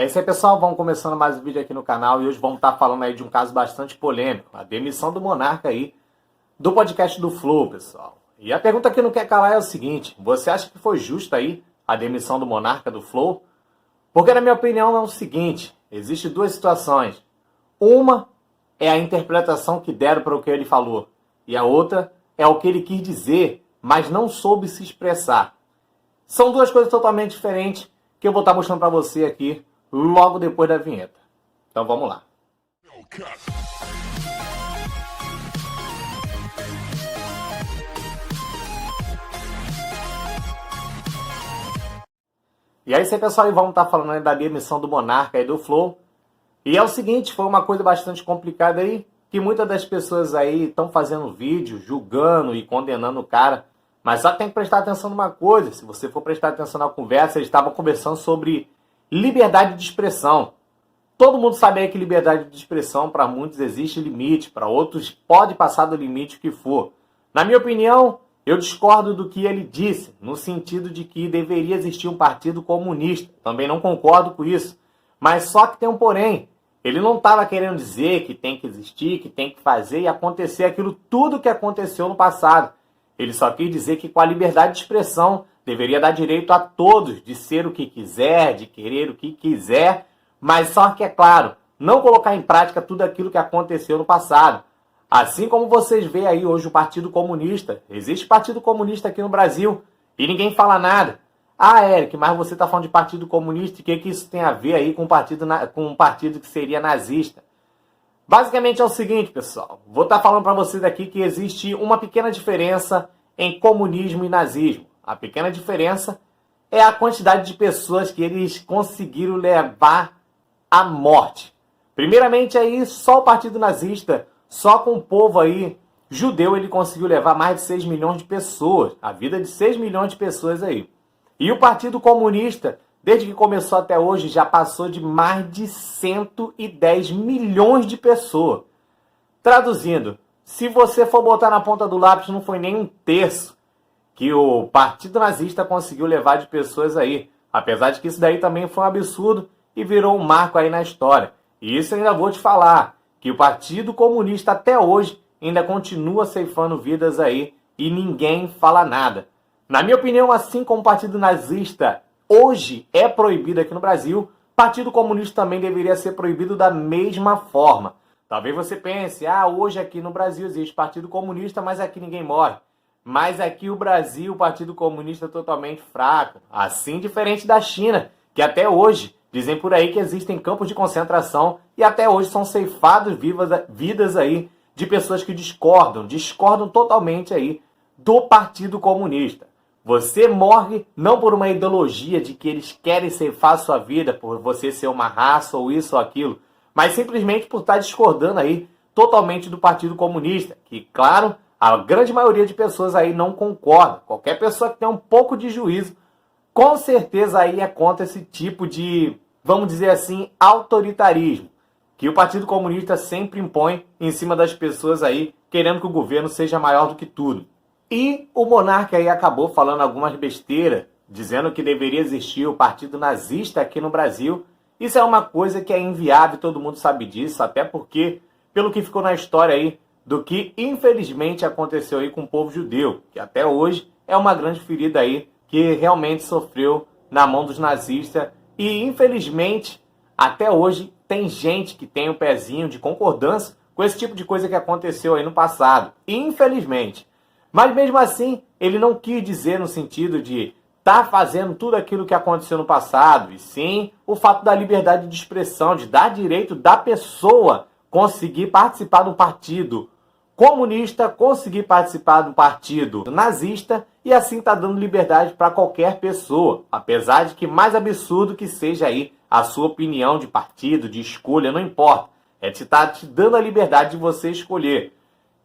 É isso aí, pessoal, vamos começando mais um vídeo aqui no canal e hoje vamos estar falando aí de um caso bastante polêmico, a demissão do Monarca aí do podcast do Flow, pessoal. E a pergunta que não quer calar é o seguinte: você acha que foi justa aí a demissão do Monarca do Flow? Porque na minha opinião é o seguinte, existem duas situações. Uma é a interpretação que deram para o que ele falou e a outra é o que ele quis dizer, mas não soube se expressar. São duas coisas totalmente diferentes que eu vou estar mostrando para você aqui logo depois da vinheta. Então vamos lá. E aí, pessoal, e vamos estar falando aí da demissão do Monarca e do Flow. E é o seguinte, foi uma coisa bastante complicada aí, que muitas das pessoas aí estão fazendo vídeo, julgando e condenando o cara. Mas só tem que prestar atenção numa coisa, se você for prestar atenção na conversa, eles estavam conversando sobre liberdade de expressão. Todo mundo sabe aí que liberdade de expressão, para muitos existe limite, para outros pode passar do limite que for. Na minha opinião, eu discordo do que ele disse, no sentido de que deveria existir um partido comunista. Também não concordo com isso. Mas só que tem um porém. Ele não estava querendo dizer que tem que existir, que tem que fazer e acontecer aquilo tudo que aconteceu no passado. Ele só quis dizer que com a liberdade de expressão deveria dar direito a todos de ser o que quiser, de querer o que quiser, mas só que, é claro, não colocar em prática tudo aquilo que aconteceu no passado. Assim como vocês veem aí hoje o Partido Comunista. Existe Partido Comunista aqui no Brasil e ninguém fala nada. Ah, Eric, mas você está falando de Partido Comunista, e o que isso tem a ver aí com um partido que seria nazista? Basicamente é o seguinte, pessoal. Vou estar falando para vocês aqui que existe uma pequena diferença em comunismo e nazismo. A pequena diferença é a quantidade de pessoas que eles conseguiram levar à morte. Primeiramente aí, só o partido nazista, só com o povo aí judeu, ele conseguiu levar mais de 6 milhões de pessoas. A vida de 6 milhões de pessoas aí. E o Partido Comunista, desde que começou até hoje, já passou de mais de 110 milhões de pessoas. Traduzindo, se você for botar na ponta do lápis, não foi nem um terço que o Partido Nazista conseguiu levar de pessoas aí. Apesar de que isso daí também foi um absurdo e virou um marco aí na história. E isso eu ainda vou te falar, que o Partido Comunista até hoje ainda continua ceifando vidas aí e ninguém fala nada. Na minha opinião, assim como o Partido Nazista hoje é proibido aqui no Brasil, o Partido Comunista também deveria ser proibido da mesma forma. Talvez você pense, hoje aqui no Brasil existe Partido Comunista, mas aqui ninguém morre. Mas aqui o Brasil, o Partido Comunista é totalmente fraco. Assim, diferente da China, que até hoje dizem por aí que existem campos de concentração e até hoje são ceifados vidas aí de pessoas que discordam totalmente aí do Partido Comunista. Você morre não por uma ideologia de que eles querem ceifar sua vida, por você ser uma raça ou isso ou aquilo, mas simplesmente por estar discordando aí totalmente do Partido Comunista, que, claro, a grande maioria de pessoas aí não concorda. Qualquer pessoa que tem um pouco de juízo, com certeza aí é contra esse tipo de, vamos dizer assim, autoritarismo, que o Partido Comunista sempre impõe em cima das pessoas aí, querendo que o governo seja maior do que tudo. E o Monarca aí acabou falando algumas besteiras, dizendo que deveria existir o Partido Nazista aqui no Brasil. Isso é uma coisa que é inviável, todo mundo sabe disso, até porque, pelo que ficou na história aí, do que infelizmente aconteceu aí com o povo judeu, que até hoje é uma grande ferida aí, que realmente sofreu na mão dos nazistas. E infelizmente, até hoje, tem gente que tem um pezinho de concordância com esse tipo de coisa que aconteceu aí no passado. Infelizmente. Mas mesmo assim, ele não quis dizer no sentido de estar fazendo tudo aquilo que aconteceu no passado, e sim o fato da liberdade de expressão, de dar direito da pessoa conseguir participar do partido comunista, conseguir participar do partido nazista, e assim está dando liberdade para qualquer pessoa. Apesar de que mais absurdo que seja aí a sua opinião de partido, de escolha, não importa. É te dando a liberdade de você escolher.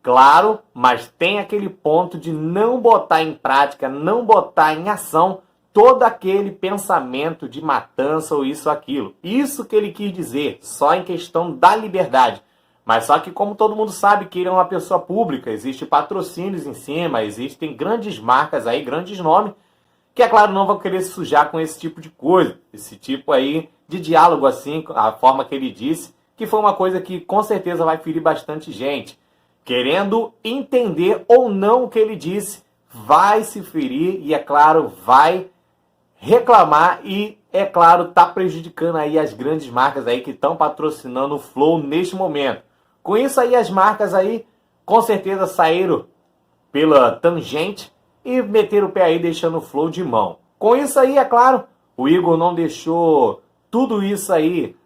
Claro, mas tem aquele ponto de não botar em prática, não botar em ação todo aquele pensamento de matança ou isso ou aquilo. Isso que ele quis dizer, só em questão da liberdade. Mas só que como todo mundo sabe que ele é uma pessoa pública, existem patrocínios em cima, existem grandes marcas aí, grandes nomes, que é claro não vão querer se sujar com esse tipo de coisa. Esse tipo aí de diálogo assim, a forma que ele disse, que foi uma coisa que com certeza vai ferir bastante gente. Querendo entender ou não o que ele disse, vai se ferir e, é claro, vai reclamar e, é claro, tá prejudicando aí as grandes marcas aí que estão patrocinando o Flow neste momento. Com isso aí, as marcas aí com certeza saíram pela tangente e meteram o pé aí deixando o Flow de mão. Com isso aí, é claro, o Igor não deixou tudo isso aí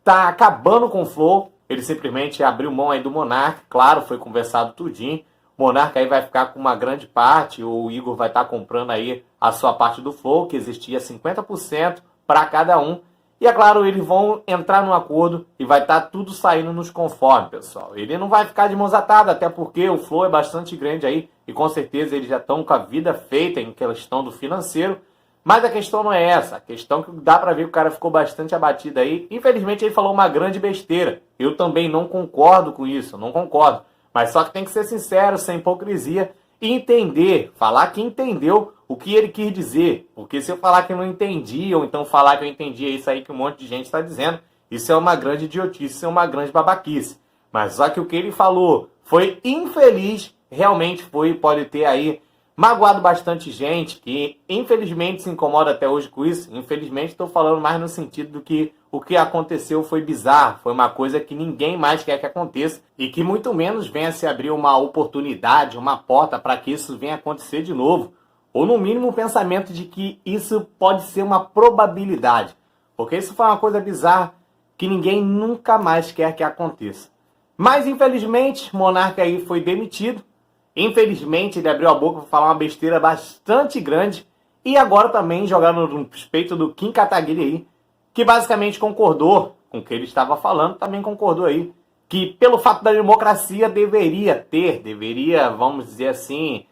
tá acabando com o Flow. Ele simplesmente abriu mão aí do Monark. Claro, foi conversado tudinho. O Monark aí vai ficar com uma grande parte. O Igor vai estar comprando aí a sua parte do Flow, que existia 50% para cada um. E é claro, eles vão entrar num acordo e vai estar tudo saindo nos conformes, pessoal. Ele não vai ficar de mãos atadas, até porque o Flow é bastante grande aí. E com certeza eles já estão com a vida feita em questão do financeiro. Mas a questão não é essa. A questão que dá pra ver que o cara ficou bastante abatido aí. Infelizmente ele falou uma grande besteira. Eu também não concordo com isso, não concordo. Mas só que tem que ser sincero, sem hipocrisia e entender, falar que entendeu o que ele quis dizer. Porque se eu falar que eu não entendi, ou então falar que eu entendi, é isso aí que um monte de gente está dizendo, isso é uma grande idiotice, isso é uma grande babaquice. Mas só que o que ele falou foi infeliz, realmente foi, pode ter aí magoado bastante gente, que infelizmente se incomoda até hoje com isso. Infelizmente estou falando mais no sentido do que o que aconteceu foi bizarro, foi uma coisa que ninguém mais quer que aconteça e que muito menos venha se abrir uma oportunidade, uma porta para que isso venha acontecer de novo. Ou no mínimo o pensamento de que isso pode ser uma probabilidade. Porque isso foi uma coisa bizarra que ninguém nunca mais quer que aconteça. Mas infelizmente Monark aí foi demitido. Infelizmente, ele abriu a boca para falar uma besteira bastante grande e agora também jogando no peito do Kim Kataguiri aí, que basicamente concordou com o que ele estava falando, também concordou aí que pelo fato da democracia deveria, vamos dizer assim,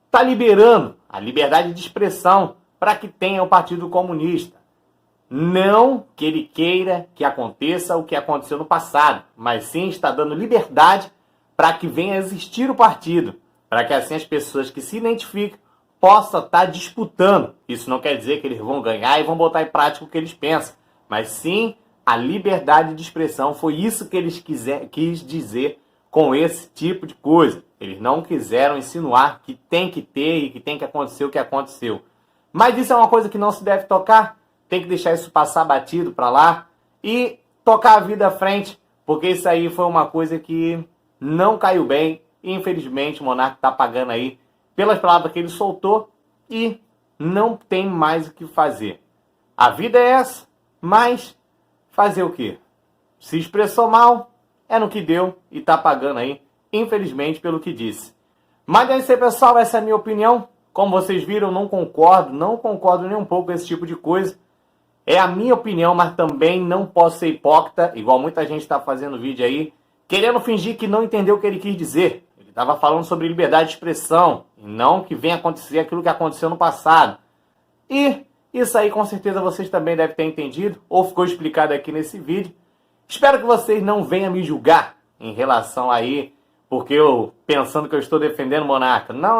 tá liberando a liberdade de expressão para que tenha o Partido Comunista. Não que ele queira que aconteça o que aconteceu no passado, mas sim está dando liberdade para que venha a existir o partido. Para que assim as pessoas que se identificam possam estar disputando. Isso não quer dizer que eles vão ganhar e vão botar em prática o que eles pensam. Mas sim a liberdade de expressão. Foi isso que eles quis dizer com esse tipo de coisa. Eles não quiseram insinuar que tem que ter e que tem que acontecer o que aconteceu. Mas isso é uma coisa que não se deve tocar. Tem que deixar isso passar batido para lá e tocar a vida à frente. Porque isso aí foi uma coisa que não caiu bem. E infelizmente o Monark está pagando aí pelas palavras que ele soltou e não tem mais o que fazer. A vida é essa, mas fazer o quê? Se expressou mal, é no que deu e está pagando aí, infelizmente, pelo que disse. Mas é isso aí, pessoal, essa é a minha opinião. Como vocês viram, eu não concordo nem um pouco com esse tipo de coisa. É a minha opinião, mas também não posso ser hipócrita, igual muita gente está fazendo vídeo aí, querendo fingir que não entendeu o que ele quis dizer. Ele estava falando sobre liberdade de expressão, e não que venha acontecer aquilo que aconteceu no passado. E isso aí com certeza vocês também devem ter entendido, ou ficou explicado aqui nesse vídeo. Espero que vocês não venham me julgar em relação aí, porque eu pensando que eu estou defendendo o Monarca. Não,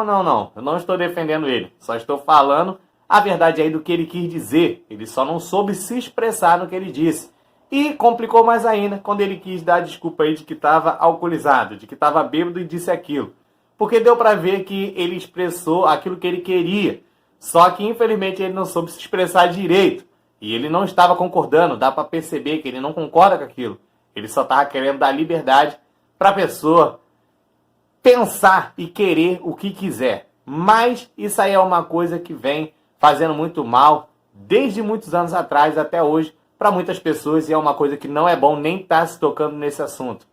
eu não estou defendendo ele. Só estou falando a verdade aí do que ele quis dizer. Ele só não soube se expressar no que ele disse. E complicou mais ainda quando ele quis dar desculpa aí de que estava alcoolizado, de que estava bêbado e disse aquilo. Porque deu para ver que ele expressou aquilo que ele queria. Só que infelizmente ele não soube se expressar direito. E ele não estava concordando, dá para perceber que ele não concorda com aquilo. Ele só estava querendo dar liberdade para a pessoa pensar e querer o que quiser. Mas isso aí é uma coisa que vem fazendo muito mal desde muitos anos atrás até hoje para muitas pessoas e é uma coisa que não é bom nem estar se tocando nesse assunto.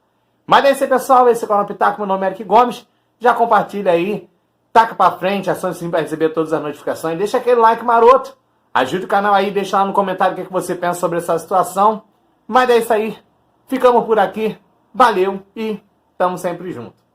Mas é isso aí, pessoal. Esse é o canal Pitaco. Meu nome é Eric Gomes. Já compartilha aí, taca para frente, aciona o sininho para receber todas as notificações. Deixa aquele like maroto. Ajude o canal aí, deixa lá no comentário o que você pensa sobre essa situação. Mas é isso aí. Ficamos por aqui. Valeu e estamos sempre juntos.